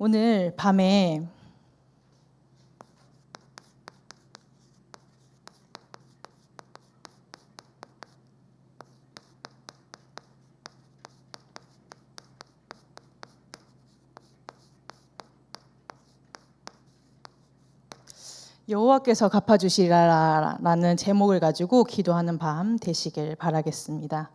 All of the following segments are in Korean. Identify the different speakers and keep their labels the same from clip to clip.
Speaker 1: 오늘 밤에 여호와께서 갚아주시라라는 제목을 가지고 기도하는 밤 되시길 바라겠습니다.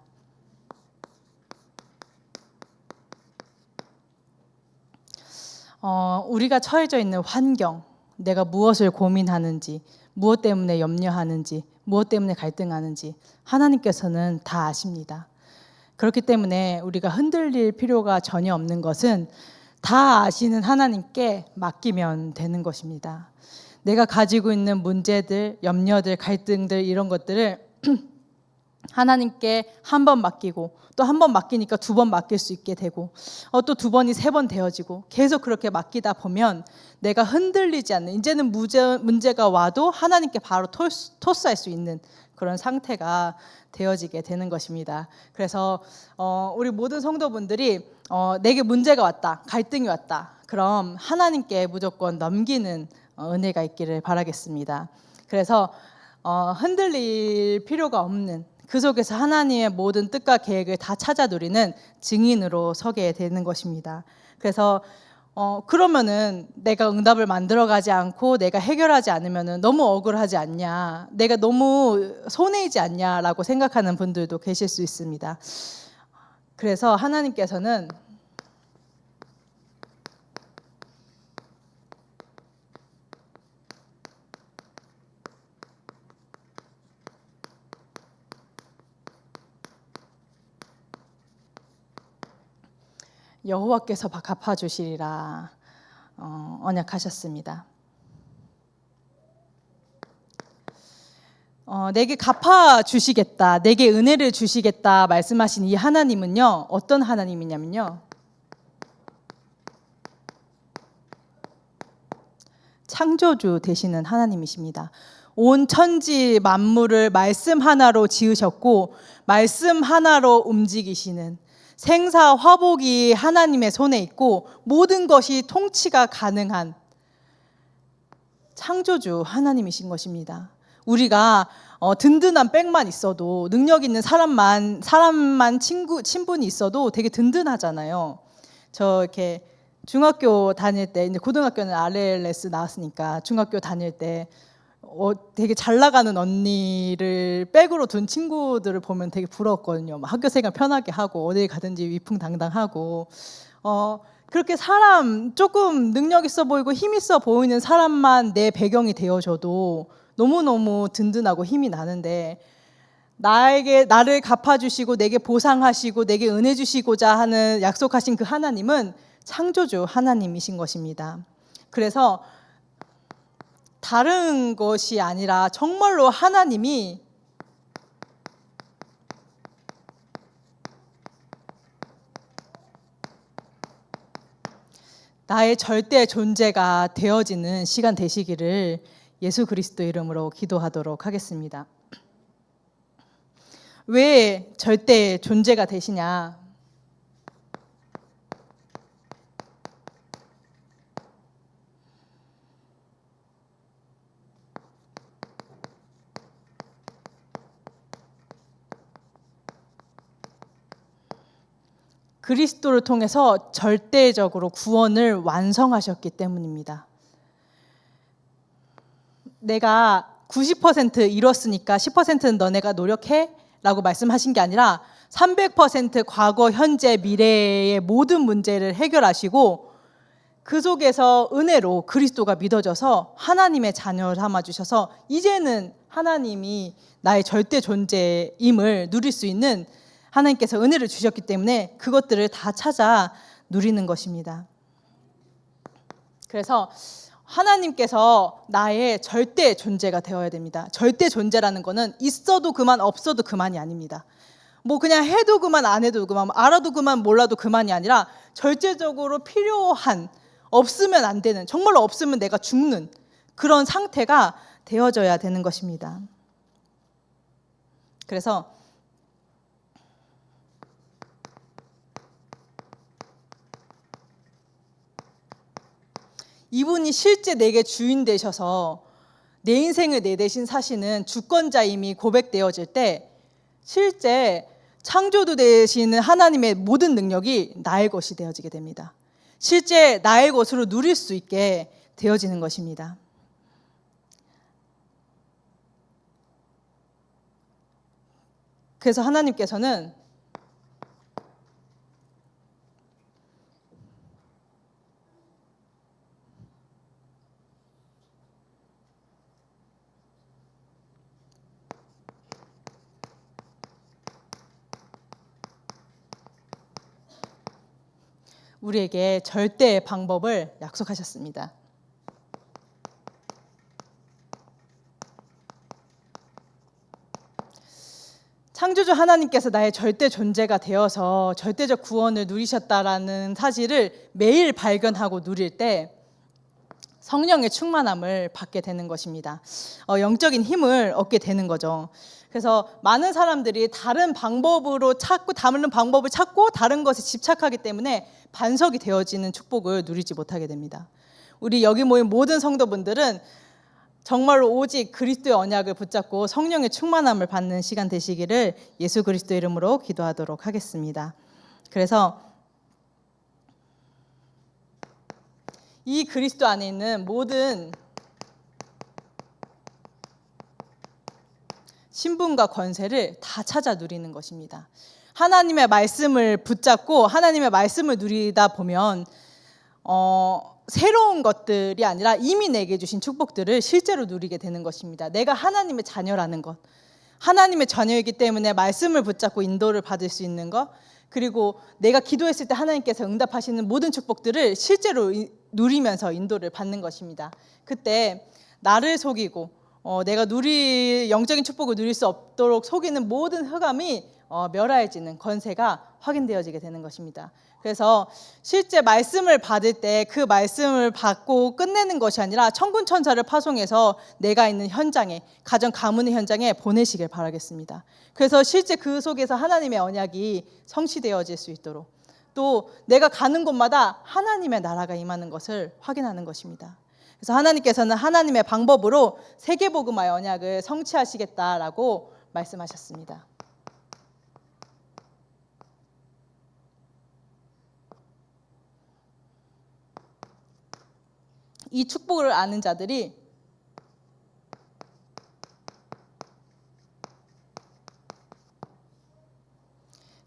Speaker 1: 우리가 처해져 있는 환경, 내가 무엇을 고민하는지, 무엇 때문에 염려하는지, 무엇 때문에 갈등하는지 하나님께서는 다 아십니다. 그렇기 때문에 우리가 흔들릴 필요가 전혀 없는 것은 다 아시는 하나님께 맡기면 되는 것입니다. 내가 가지고 있는 문제들, 염려들, 갈등들 이런 것들을 하나님께 한 번 맡기고 또 한 번 맡기니까 두 번 맡길 수 있게 되고 또 두 번이 세 번 되어지고 계속 그렇게 맡기다 보면 내가 흔들리지 않는, 이제는 문제가 와도 하나님께 바로 토스할 수 있는 그런 상태가 되어지게 되는 것입니다. 그래서 우리 모든 성도분들이 내게 문제가 왔다, 갈등이 왔다, 그럼 하나님께 무조건 넘기는 은혜가 있기를 바라겠습니다. 그래서 흔들릴 필요가 없는, 그 속에서 하나님의 모든 뜻과 계획을 다 찾아 누리는 증인으로 서게 되는 것입니다. 그래서 그러면은 내가 응답을 만들어가지 않고 내가 해결하지 않으면은 너무 억울하지 않냐, 내가 너무 손해이지 않냐라고 생각하는 분들도 계실 수 있습니다. 그래서 하나님께서는 여호와께서 갚아주시리라 언약하셨습니다. 내게 갚아주시겠다, 내게 은혜를 주시겠다 말씀하신 이 하나님은요, 어떤 하나님이냐면요, 창조주 되시는 하나님이십니다. 온 천지 만물을 말씀 하나로 지으셨고 말씀 하나로 움직이시는, 생사 화복이 하나님의 손에 있고 모든 것이 통치가 가능한 창조주 하나님이신 것입니다. 우리가 든든한 백만 있어도, 능력 있는 사람만 친분이 있어도 되게 든든하잖아요. 저 이렇게 중학교 다닐 때, 이제 고등학교는 RLS 나왔으니까 중학교 다닐 때 되게 잘 나가는 언니를 백으로 둔 친구들을 보면 되게 부러웠거든요. 학교 생활 편하게 하고 어딜 가든지 위풍당당하고 그렇게 사람, 조금 능력 있어 보이고 힘 있어 보이는 사람만 내 배경이 되어줘도 너무너무 든든하고 힘이 나는데, 나를 갚아주시고 내게 보상하시고 내게 은혜 주시고자 하는 약속하신 그 하나님은 창조주 하나님이신 것입니다. 그래서 다른 것이 아니라 정말로 하나님이 나의 절대 존재가 되어지는 시간 되시기를 예수 그리스도 이름으로 기도하도록 하겠습니다. 왜 절대 존재가 되시냐? 그리스도를 통해서 절대적으로 구원을 완성하셨기 때문입니다. 내가 90% 이뤘으니까 10%는 너네가 노력해 라고 말씀하신 게 아니라 300% 과거, 현재, 미래의 모든 문제를 해결하시고 그 속에서 은혜로 그리스도가 믿어져서 하나님의 자녀 삼아주셔서 이제는 하나님이 나의 절대 존재임을 누릴 수 있는, 하나님께서 은혜를 주셨기 때문에 그것들을 다 찾아 누리는 것입니다. 그래서 하나님께서 나의 절대 존재가 되어야 됩니다. 절대 존재라는 거는 있어도 그만, 없어도 그만이 아닙니다. 뭐 그냥 해도 그만, 안 해도 그만, 알아도 그만, 몰라도 그만이 아니라 절대적으로 필요한, 없으면 안 되는, 정말로 없으면 내가 죽는 그런 상태가 되어져야 되는 것입니다. 그래서 이분이 실제 내게 주인 되셔서 내 인생을 내 대신 사시는 주권자임이 고백되어질 때 실제 창조주 되시는 하나님의 모든 능력이 나의 것이 되어지게 됩니다. 실제 나의 것으로 누릴 수 있게 되어지는 것입니다. 그래서 하나님께서는 우리에게 절대의 방법을 약속하셨습니다. 창조주 하나님께서 나의 절대 존재가 되어서 절대적 구원을 누리셨다라는 사실을 매일 발견하고 누릴 때 성령의 충만함을 받게 되는 것입니다. 영적인 힘을 얻게 되는 거죠. 그래서 많은 사람들이 다른 방법을 찾고 다른 것에 집착하기 때문에 반석이 되어지는 축복을 누리지 못하게 됩니다. 우리 여기 모인 모든 성도분들은 정말로 오직 그리스도의 언약을 붙잡고 성령의 충만함을 받는 시간 되시기를 예수 그리스도 이름으로 기도하도록 하겠습니다. 그래서 이 그리스도 안에 있는 모든 신분과 권세를 다 찾아 누리는 것입니다. 하나님의 말씀을 붙잡고 하나님의 말씀을 누리다 보면 새로운 것들이 아니라 이미 내게 주신 축복들을 실제로 누리게 되는 것입니다. 내가 하나님의 자녀라는 것, 하나님의 자녀이기 때문에 말씀을 붙잡고 인도를 받을 수 있는 것, 그리고 내가 기도했을 때 하나님께서 응답하시는 모든 축복들을 실제로 누리면서 인도를 받는 것입니다. 그때 나를 속이고 내가 영적인 축복을 누릴 수 없도록 속이는 모든 흑암이 멸하여지는 권세가 확인되어지게 되는 것입니다. 그래서 실제 말씀을 받을 때 그 말씀을 받고 끝내는 것이 아니라 천군 천사를 파송해서 내가 있는 현장에, 가정 가문의 현장에 보내시길 바라겠습니다. 그래서 실제 그 속에서 하나님의 언약이 성취되어질 수 있도록, 또 내가 가는 곳마다 하나님의 나라가 임하는 것을 확인하는 것입니다. 그래서 하나님께서는 하나님의 방법으로 세계복음화의 언약을 성취하시겠다라고 말씀하셨습니다. 이 축복을 아는 자들이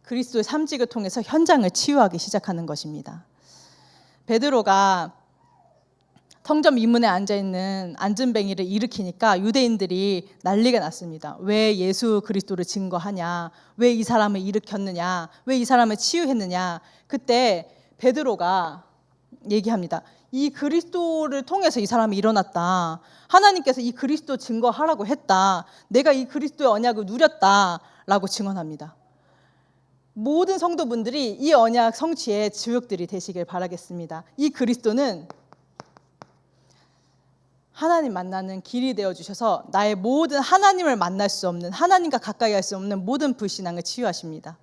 Speaker 1: 그리스도의 삼직을 통해서 현장을 치유하기 시작하는 것입니다. 베드로가 성전 미문에 앉아있는 안전뱅이를 일으키니까 유대인들이 난리가 났습니다. 왜 예수 그리스도를 증거하냐? 왜 이 사람을 일으켰느냐? 왜 이 사람을 치유했느냐? 그때 베드로가 얘기합니다. 이 그리스도를 통해서 이 사람이 일어났다. 하나님께서 이 그리스도 증거하라고 했다. 내가 이 그리스도의 언약을 누렸다라고 증언합니다. 모든 성도분들이 이 언약 성취의 주역들이 되시길 바라겠습니다. 이 그리스도는 하나님 만나는 길이 되어주셔서 나의 모든 하나님을 만날 수 없는, 하나님과 가까이 할 수 없는 모든 불신앙을 치유하십니다.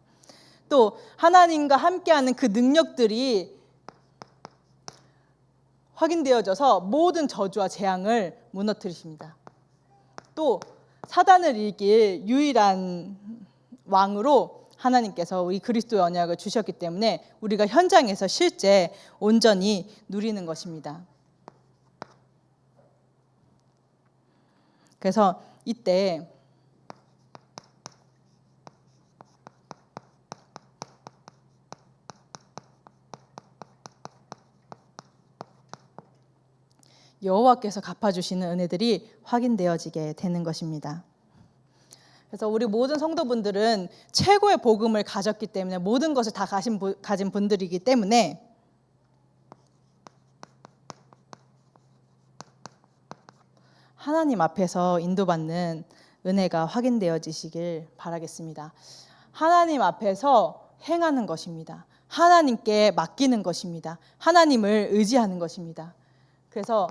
Speaker 1: 또 하나님과 함께하는 그 능력들이 확인되어져서 모든 저주와 재앙을 무너뜨리십니다. 또 사단을 이길 유일한 왕으로 하나님께서 우리 그리스도의 언약을 주셨기 때문에 우리가 현장에서 실제 온전히 누리는 것입니다. 그래서 이때 여호와께서 갚아주시는 은혜들이 확인되어지게 되는 것입니다. 그래서 우리 모든 성도분들은 최고의 복음을 가졌기 때문에, 모든 것을 다 가진 분들이기 때문에 하나님 앞에서 인도받는 은혜가 확인되어지시길 바라겠습니다. 하나님 앞에서 행하는 것입니다. 하나님께 맡기는 것입니다. 하나님을 의지하는 것입니다. 그래서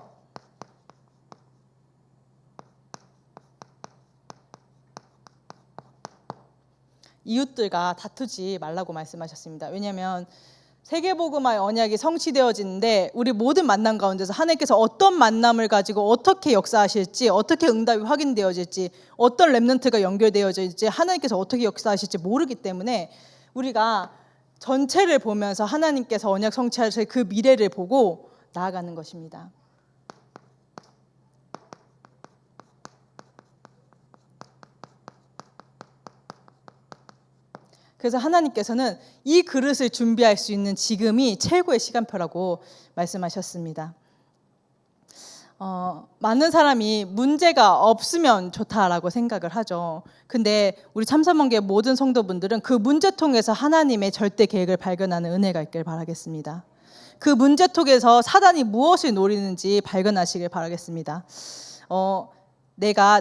Speaker 1: 이웃들과 다투지 말라고 말씀하셨습니다. 왜냐하면 세계복음화의 언약이 성취되어지는데 우리 모든 만남 가운데서 하나님께서 어떤 만남을 가지고 어떻게 역사하실지, 어떻게 응답이 확인되어질지, 어떤 렘넌트가 연결되어질지, 하나님께서 어떻게 역사하실지 모르기 때문에 우리가 전체를 보면서 하나님께서 언약 성취하실 그 미래를 보고 나아가는 것입니다. 그래서 하나님께서는 이 그릇을 준비할 수 있는 지금이 최고의 시간표라고 말씀하셨습니다. 많은 사람이 문제가 없으면 좋다라고 생각을 하죠. 근데 우리 참사만교회 모든 성도분들은 그 문제통에서 하나님의 절대 계획을 발견하는 은혜가 있길 바라겠습니다. 그 문제통에서 사단이 무엇을 노리는지 발견하시길 바라겠습니다.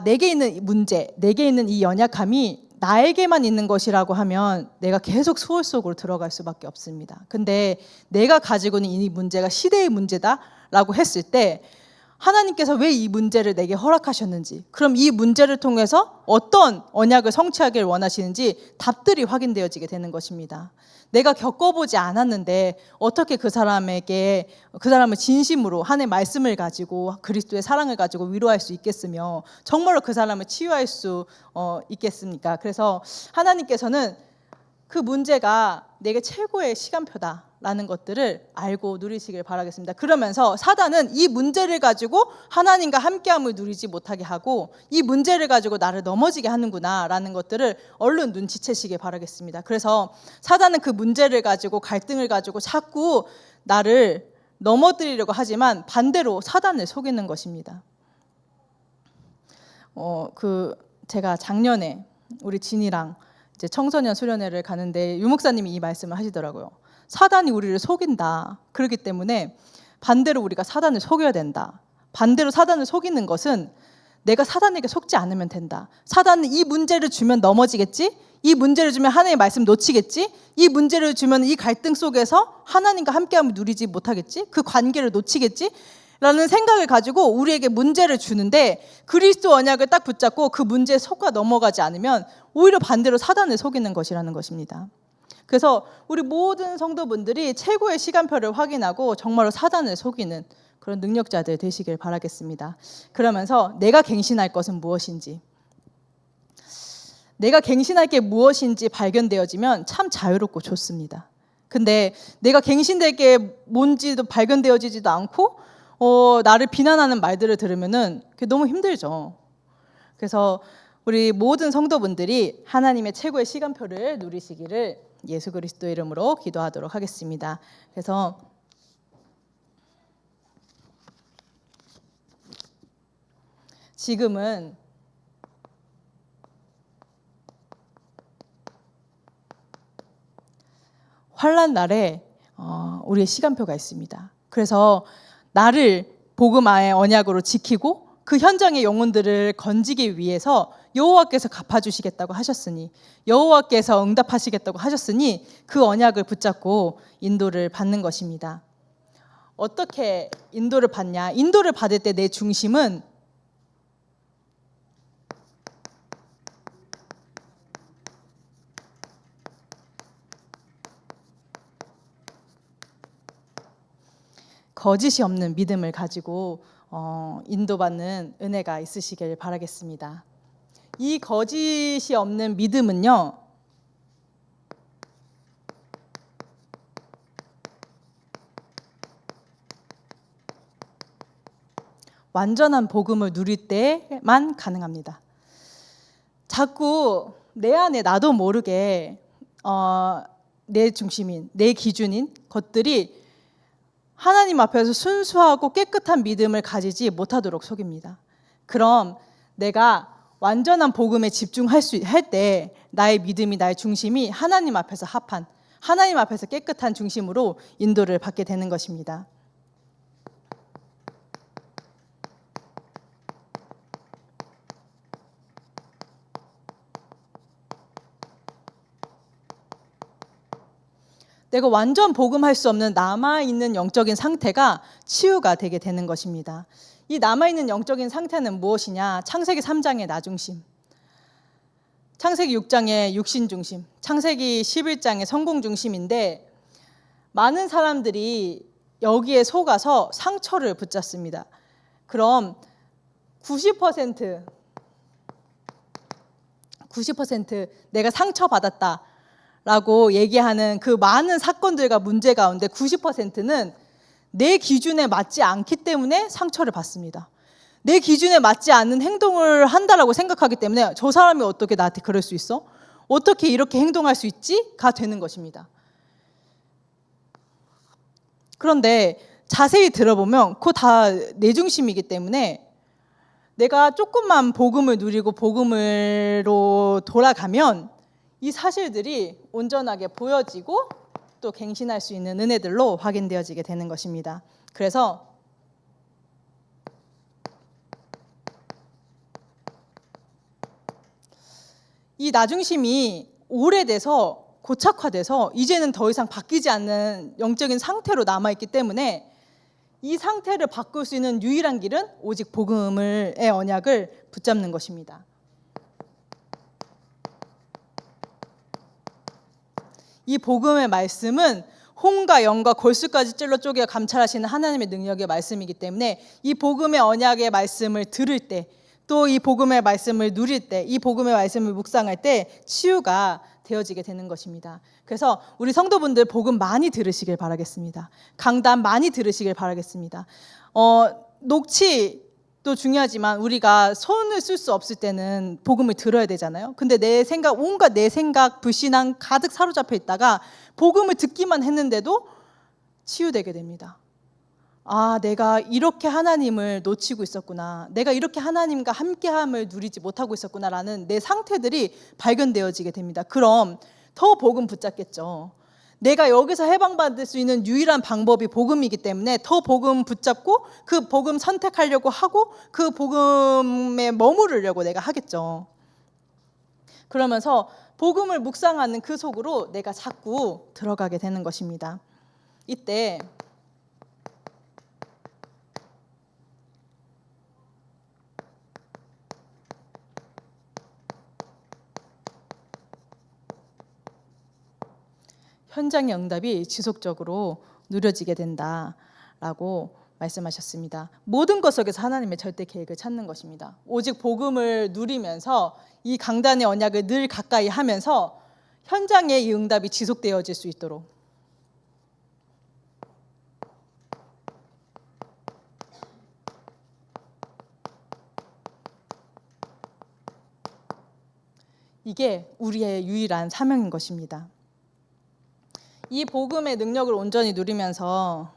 Speaker 1: 내게 있는 문제, 내게 있는 이 연약함이 나에게만 있는 것이라고 하면 내가 계속 소홀 속으로 들어갈 수밖에 없습니다. 근데 내가 가지고 있는 이 문제가 시대의 문제다라고 했을 때 하나님께서 왜 이 문제를 내게 허락하셨는지, 그럼 이 문제를 통해서 어떤 언약을 성취하기를 원하시는지 답들이 확인되어지게 되는 것입니다. 내가 겪어보지 않았는데 어떻게 그 사람을 진심으로 하나님의 말씀을 가지고 그리스도의 사랑을 가지고 위로할 수 있겠으며 정말로 그 사람을 치유할 수 있겠습니까? 그래서 하나님께서는 그 문제가 내게 최고의 시간표다라는 것들을 알고 누리시길 바라겠습니다. 그러면서 사단은 이 문제를 가지고 하나님과 함께함을 누리지 못하게 하고 이 문제를 가지고 나를 넘어지게 하는구나라는 것들을 얼른 눈치채시길 바라겠습니다. 그래서 사단은 그 문제를 가지고 갈등을 가지고 자꾸 나를 넘어뜨리려고 하지만 반대로 사단을 속이는 것입니다. 제가 작년에 우리 진이랑 이제 청소년 수련회를 가는데 유목사님이 이 말씀을 하시더라고요. 사단이 우리를 속인다. 그렇기 때문에 반대로 우리가 사단을 속여야 된다. 반대로 사단을 속이는 것은 내가 사단에게 속지 않으면 된다. 사단은 이 문제를 주면 넘어지겠지? 이 문제를 주면 하나님의 말씀 놓치겠지? 이 문제를 주면 이 갈등 속에서 하나님과 함께함을 누리지 못하겠지? 그 관계를 놓치겠지? 라는 생각을 가지고 우리에게 문제를 주는데 그리스도 언약을 딱 붙잡고 그 문제에 속아 넘어가지 않으면 오히려 반대로 사단을 속이는 것이라는 것입니다. 그래서 우리 모든 성도분들이 최고의 시간표를 확인하고 정말로 사단을 속이는 그런 능력자들 되시길 바라겠습니다. 그러면서 내가 갱신할 것은 무엇인지, 내가 갱신할 게 무엇인지 발견되어지면 참 자유롭고 좋습니다. 근데 내가 갱신될 게 뭔지도 발견되어지지도 않고 나를 비난하는 말들을 들으면은 그게 너무 힘들죠. 그래서 우리 모든 성도분들이 하나님의 최고의 시간표를 누리시기를 예수 그리스도 이름으로 기도하도록 하겠습니다. 그래서 지금은 환난 날에 우리의 시간표가 있습니다. 그래서 나를 복음화의 언약으로 지키고 그 현장의 영혼들을 건지기 위해서 여호와께서 갚아주시겠다고 하셨으니, 여호와께서 응답하시겠다고 하셨으니 그 언약을 붙잡고 인도를 받는 것입니다. 어떻게 인도를 받냐? 인도를 받을 때 내 중심은 거짓이 없는 믿음을 가지고 인도받는 은혜가 있으시길 바라겠습니다. 이 거짓이 없는 믿음은요, 완전한 복음을 누릴 때만 가능합니다. 자꾸 내 안에 나도 모르게 내 중심인, 내 기준인 것들이 하나님 앞에서 순수하고 깨끗한 믿음을 가지지 못하도록 속입니다. 그럼 내가 완전한 복음에 집중할 때 나의 믿음이, 나의 중심이 하나님 앞에서 합한, 하나님 앞에서 깨끗한 중심으로 인도를 받게 되는 것입니다. 내가 완전 복음할 수 없는 남아있는 영적인 상태가 치유가 되게 되는 것입니다. 이 남아있는 영적인 상태는 무엇이냐? 창세기 3장의 나중심, 창세기 6장의 육신중심, 창세기 11장의 성공중심인데 많은 사람들이 여기에 속아서 상처를 붙잡습니다. 그럼 90% 내가 상처받았다라고 얘기하는 그 많은 사건들과 문제 가운데 90%는 내 기준에 맞지 않기 때문에 상처를 받습니다. 내 기준에 맞지 않는 행동을 한다라고 생각하기 때문에 저 사람이 어떻게 나한테 그럴 수 있어? 어떻게 이렇게 행동할 수 있지? 가 되는 것입니다. 그런데 자세히 들어보면 그거 다 내 중심이기 때문에 내가 조금만 복음을 누리고 복음으로 돌아가면 이 사실들이 온전하게 보여지고 또 갱신할 수 있는 은혜들로 확인되어지게 되는 것입니다. 그래서 이 나중심이 오래돼서 고착화돼서 이제는 더 이상 바뀌지 않는 영적인 상태로 남아있기 때문에 이 상태를 바꿀 수 있는 유일한 길은 오직 복음의 언약을 붙잡는 것입니다. 이 복음의 말씀은 혼과 영과 골수까지 찔러 쪼개 감찰하시는 하나님의 능력의 말씀이기 때문에 이 복음의 언약의 말씀을 들을 때, 또 이 복음의 말씀을 누릴 때, 이 복음의 말씀을 묵상할 때 치유가 되어지게 되는 것입니다. 그래서 우리 성도분들 복음 많이 들으시길 바라겠습니다. 강단 많이 들으시길 바라겠습니다. 녹취도 중요하지만 우리가 손을 쓸 수 없을 때는 복음을 들어야 되잖아요. 근데 온갖 내 생각, 불신앙 가득 사로잡혀 있다가 복음을 듣기만 했는데도 치유되게 됩니다. 아, 내가 이렇게 하나님을 놓치고 있었구나. 내가 이렇게 하나님과 함께함을 누리지 못하고 있었구나라는 내 상태들이 발견되어지게 됩니다. 그럼 더 복음 붙잡겠죠. 내가 여기서 해방받을 수 있는 유일한 방법이 복음이기 때문에 더 복음 붙잡고 그 복음 선택하려고 하고 그 복음에 머무르려고 내가 하겠죠. 그러면서 복음을 묵상하는 그 속으로 내가 자꾸 들어가게 되는 것입니다. 이때 현장의 응답이 지속적으로 누려지게 된다라고 말씀하셨습니다. 모든 것 속에서 하나님의 절대 계획을 찾는 것입니다. 오직 복음을 누리면서 이 강단의 언약을 늘 가까이 하면서 현장의 이 응답이 지속되어질 수 있도록 이게 우리의 유일한 사명인 것입니다. 이 복음의 능력을 온전히 누리면서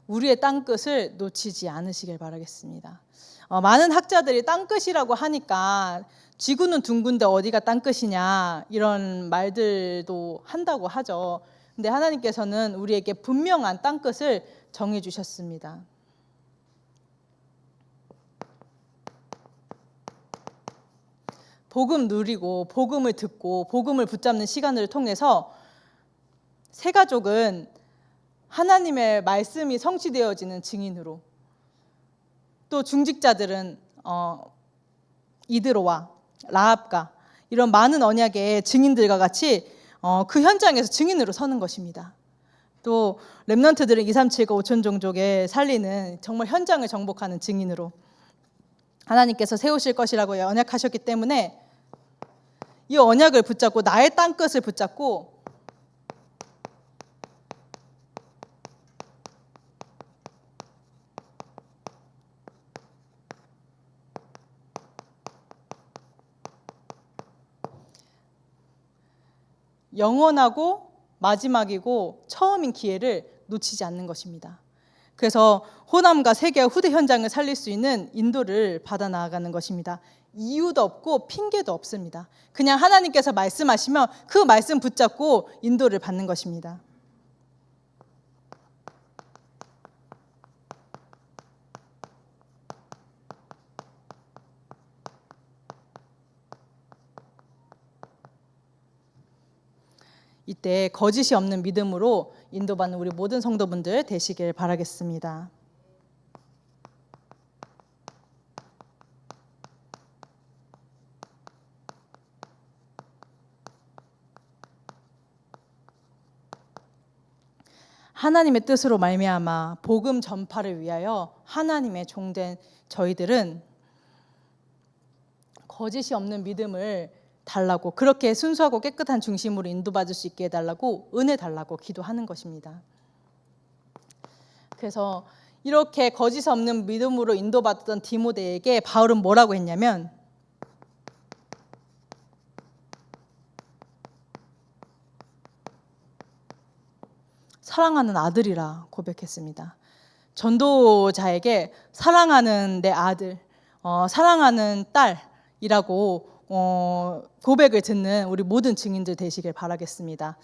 Speaker 1: 우리의 땅끝을 놓치지 않으시길 바라겠습니다. 많은 학자들이 땅끝이라고 하니까 지구는 둥근데 어디가 땅끝이냐 이런 말들도 한다고 하죠. 근데 하나님께서는 우리에게 분명한 땅끝을 정해 주셨습니다. 복음 누리고 복음을 듣고 복음을 붙잡는 시간을 통해서 새 가족은 하나님의 말씀이 성취되어지는 증인으로, 또 중직자들은 이드로와 라합과 이런 많은 언약의 증인들과 같이 그 현장에서 증인으로 서는 것입니다. 또 렘넌트들은 237과 5천 종족에 살리는 정말 현장을 정복하는 증인으로 하나님께서 세우실 것이라고 언약하셨기 때문에 이 언약을 붙잡고 나의 땅끝을 붙잡고 영원하고 마지막이고 처음인 기회를 놓치지 않는 것입니다. 그래서 호남과 세계와 후대 현장을 살릴 수 있는 인도를 받아 나아가는 것입니다. 이유도 없고 핑계도 없습니다. 그냥 하나님께서 말씀하시면 그 말씀 붙잡고 인도를 받는 것입니다. 이때 거짓이 없는 믿음으로 인도받는 우리 모든 성도분들 되시길 바라겠습니다. 하나님의 뜻으로 말미암아 복음 전파를 위하여 하나님의 종된 저희들은 거짓이 없는 믿음을 달라고, 그렇게 순수하고 깨끗한 중심으로 인도받을 수 있게 해달라고, 은혜 달라고 기도하는 것입니다. 그래서 이렇게 거짓 없는 믿음으로 인도받던 디모데에게 바울은 뭐라고 했냐면, 사랑하는 아들이라 고백했습니다. 전도자에게 사랑하는 내 아들, 사랑하는 딸이라고 고백을 듣는 우리 모든 증인들 되시길 바라겠습니다.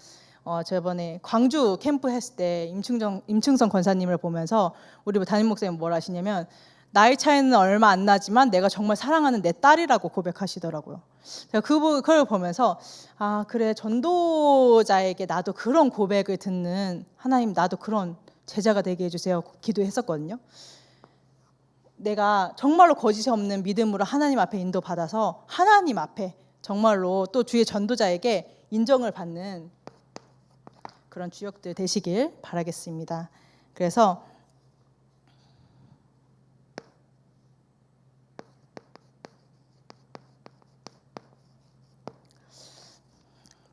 Speaker 1: 저번에 광주 캠프 했을 때 임충성 권사님을 보면서 우리 담임 목사님 뭐라 하시냐면, 나이 차이는 얼마 안 나지만 내가 정말 사랑하는 내 딸이라고 고백하시더라고요. 제가 그걸 보면서 아, 그래, 전도자에게 나도 그런 고백을 듣는 하나님, 나도 그런 제자가 되게 해주세요 기도했었거든요. 내가 정말로 거짓이 없는 믿음으로 하나님 앞에 인도받아서 하나님 앞에 정말로 또 주의 전도자에게 인정을 받는 그런 주역들 되시길 바라겠습니다. 그래서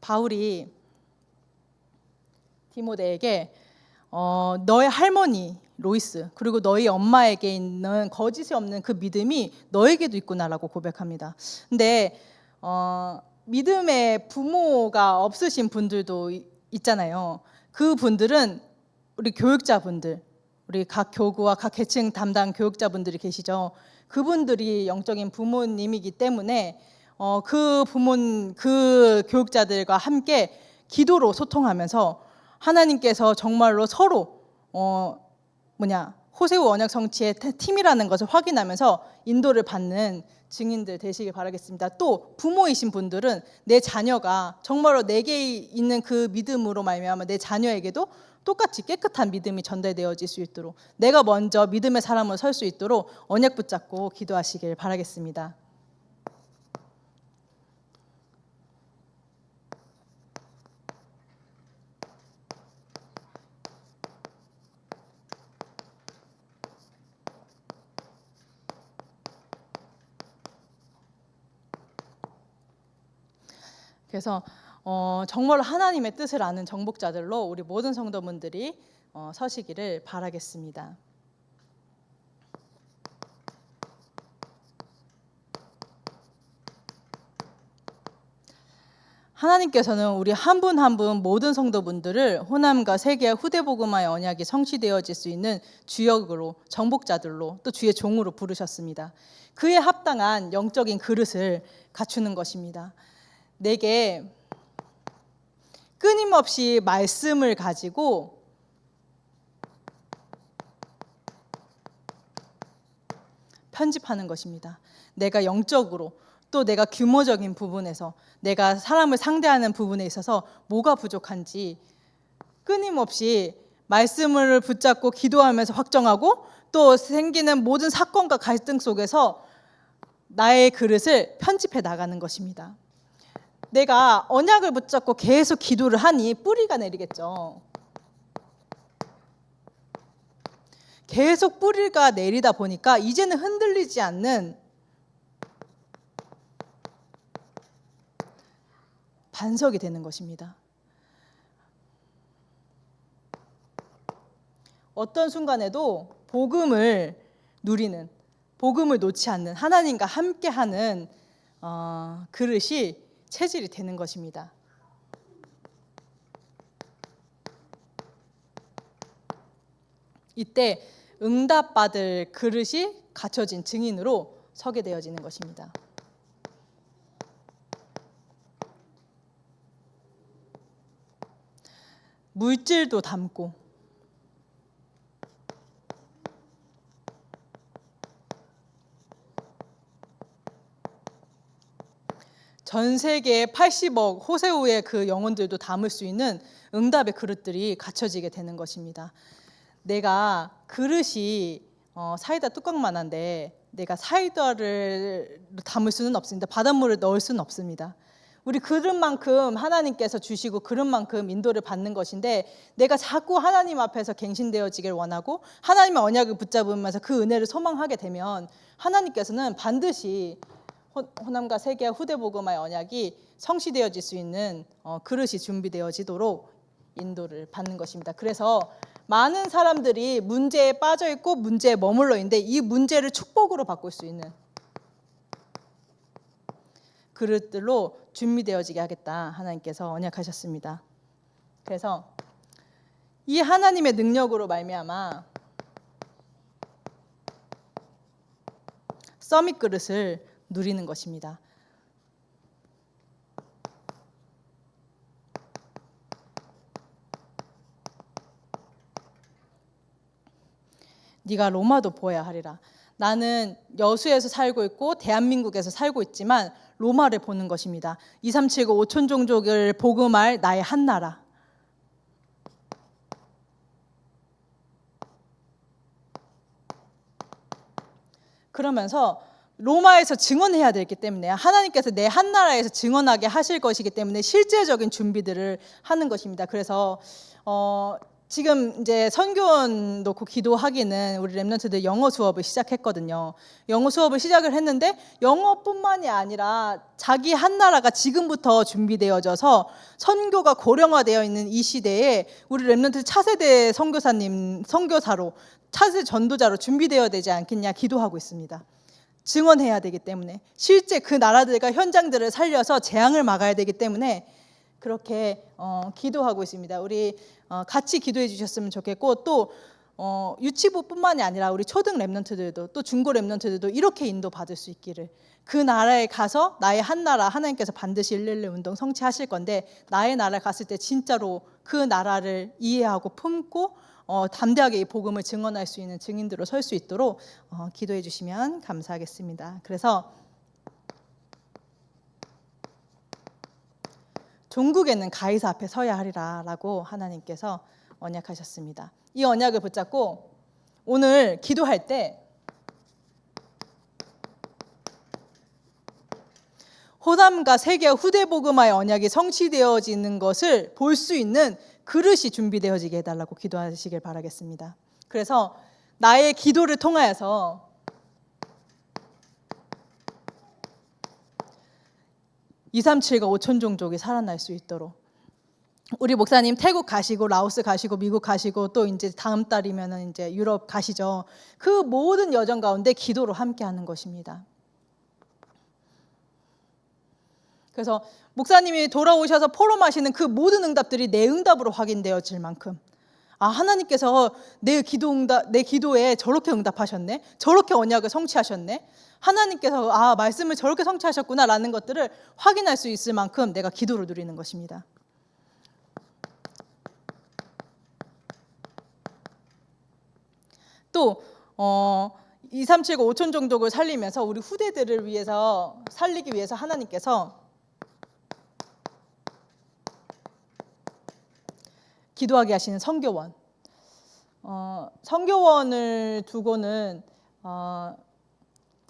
Speaker 1: 바울이 디모데에게 너의 할머니 로이스, 그리고 너희 엄마에게 있는 거짓이 없는 그 믿음이 너에게도 있구나라고 고백합니다. 근데 믿음의 부모가 없으신 분들도 있잖아요. 그 분들은 우리 교육자분들, 우리 각 교구와 각 계층 담당 교육자분들이 계시죠. 그분들이 영적인 부모님이기 때문에 그 교육자들과 함께 기도로 소통하면서 하나님께서 정말로 서로 호세우 언약 성취의 팀이라는 것을 확인하면서 인도를 받는 증인들 되시길 바라겠습니다. 또 부모이신 분들은 내 자녀가 정말로 내게 있는 그 믿음으로 말미암아 내 자녀에게도 똑같이 깨끗한 믿음이 전달되어질 수 있도록, 내가 먼저 믿음의 사람으로 설 수 있도록 언약 붙잡고 기도하시길 바라겠습니다. 그래서 정말 하나님의 뜻을 아는 정복자들로 우리 모든 성도분들이 서시기를 바라겠습니다. 하나님께서는 우리 한 분 한 분 모든 성도분들을 호남과 세계 후대복음화의 언약이 성취되어질 수 있는 주역으로, 정복자들로, 또 주의 종으로 부르셨습니다. 그에 합당한 영적인 그릇을 갖추는 것입니다. 내게 끊임없이 말씀을 가지고 편집하는 것입니다. 내가 영적으로, 또 내가 규모적인 부분에서, 내가 사람을 상대하는 부분에 있어서 뭐가 부족한지 끊임없이 말씀을 붙잡고 기도하면서 확정하고, 또 생기는 모든 사건과 갈등 속에서 나의 그릇을 편집해 나가는 것입니다. 내가 언약을 붙잡고 계속 기도를 하니 뿌리가 내리겠죠. 계속 뿌리가 내리다 보니까 이제는 흔들리지 않는 반석이 되는 것입니다. 어떤 순간에도 복음을 누리는, 복음을 놓지 않는, 하나님과 함께하는 그릇이 체질이 되는 것입니다. 이때 응답받을 그릇이 갖춰진 증인으로 서게 되어지는 것입니다. 물질도 담고, 전 세계 80억 호세우의 그 영혼들도 담을 수 있는 응답의 그릇들이 갖춰지게 되는 것입니다. 내가 그릇이 사이다 뚜껑만한데 내가 사이다를 담을 수는 없습니다. 바닷물을 넣을 수는 없습니다. 우리 그릇만큼 하나님께서 주시고 그릇만큼 인도를 받는 것인데, 내가 자꾸 하나님 앞에서 갱신되어지길 원하고 하나님의 언약을 붙잡으면서 그 은혜를 소망하게 되면 하나님께서는 반드시 호남과 세계와 후대복음화의 언약이 성취되어질 수 있는 그릇이 준비되어지도록 인도를 받는 것입니다. 그래서 많은 사람들이 문제에 빠져 있고 문제에 머물러 있는데, 이 문제를 축복으로 바꿀 수 있는 그릇들로 준비되어지게 하겠다, 하나님께서 언약하셨습니다. 그래서 이 하나님의 능력으로 말미암아 서밋 그릇을 누리는 것입니다. 네가 로마도 보아야 하리라. 나는 여수에서 살고 있고 대한민국에서 살고 있지만 로마를 보는 것입니다. 2379 5천 종족을 복음할 나의 한 나라. 그러면서 로마에서 증언해야 되기 때문에, 하나님께서 내 한 나라에서 증언하게 하실 것이기 때문에 실제적인 준비들을 하는 것입니다. 그래서 지금 이제 선교원 놓고 기도하기는 우리 렘넌트들 영어 수업을 시작했거든요. 영어 수업을 시작을 했는데 영어뿐만이 아니라 자기 한 나라가 지금부터 준비되어져서 선교가 고령화되어 있는 이 시대에 우리 렘넌트 차세대 선교사님, 선교사로, 차세대 전도자로 준비되어야 되지 않겠냐 기도하고 있습니다. 증언해야 되기 때문에, 실제 그 나라들과 현장들을 살려서 재앙을 막아야 되기 때문에 그렇게 기도하고 있습니다. 우리 같이 기도해 주셨으면 좋겠고, 또 유치부뿐만이 아니라 우리 초등 렘넌트들도, 또 중고 렘넌트들도 이렇게 인도받을 수 있기를, 그 나라에 가서 나의 한 나라, 하나님께서 반드시 111 운동 성취하실 건데, 나의 나라에 갔을 때 진짜로 그 나라를 이해하고 품고 담대하게 이 복음을 증언할 수 있는 증인들로 설 수 있도록 기도해 주시면 감사하겠습니다. 그래서 종국에는 가이사 앞에 서야 하리라 라고 하나님께서 언약하셨습니다. 이 언약을 붙잡고 오늘 기도할 때 호남과 세계 후대복음화의 언약이 성취되어지는 것을 볼 수 있는 그릇이 준비되어지게 해달라고 기도하시길 바라겠습니다. 그래서 나의 기도를 통하여서 237과 5천 종족이 살아날 수 있도록, 우리 목사님 태국 가시고 라오스 가시고 미국 가시고 또 이제 다음 달이면은 이제 유럽 가시죠. 그 모든 여정 가운데 기도로 함께하는 것입니다. 그래서 목사님이 돌아오셔서 포럼하시는 그 모든 응답들이 내 응답으로 확인되어질 만큼, 하나님께서 내 기도에 저렇게 응답하셨네, 저렇게 언약을 성취하셨네, 하나님께서 말씀을 저렇게 성취하셨구나라는 것들을 확인할 수 있을 만큼 내가 기도를 누리는 것입니다. 또 2379 5천 종족을 살리면서 우리 후대들을 위해서 살리기 위해서 하나님께서 기도하게 하시는 선교원, 선교원을 두고는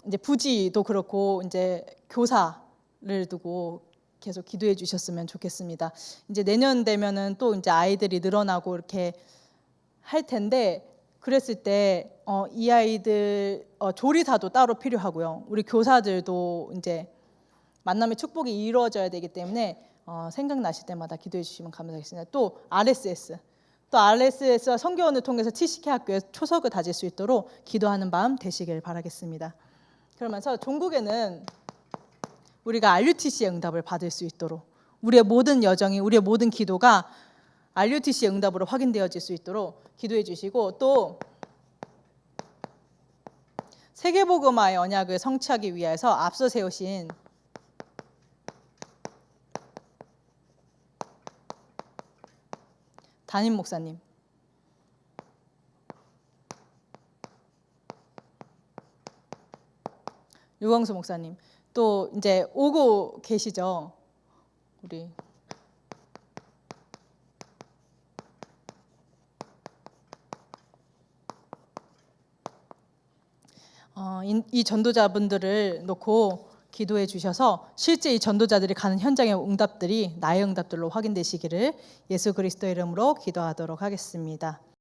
Speaker 1: 이제 부지도 그렇고 이제 교사를 두고 계속 기도해 주셨으면 좋겠습니다. 이제 내년 되면은 또 이제 아이들이 늘어나고 이렇게 할 텐데, 그랬을 때 이 아이들 조리사도 따로 필요하고요. 우리 교사들도 이제 만남의 축복이 이루어져야 되기 때문에 생각나실 때마다 기도해 주시면 감사하겠습니다. 또 RSS와 선교원을 통해서 TCK 학교에 초석을 다질 수 있도록 기도하는 마음 되시길 바라겠습니다. 그러면서 종국에는 우리가 RUTC의 응답을 받을 수 있도록, 우리의 모든 여정이, 우리의 모든 기도가 RUTC의 응답으로 확인되어질 수 있도록 기도해 주시고, 또 세계복음화의 언약을 성취하기 위해서 앞서 세우신 담임 목사님, 유광수 목사님, 또 이제 오고 계시죠. 우리 이 전도자분들을 놓고 기도해 주셔서 실제 이 전도자들이 가는 현장의 응답들이 나의 응답들로 확인되시기를 예수 그리스도의 이름으로 기도하도록 하겠습니다.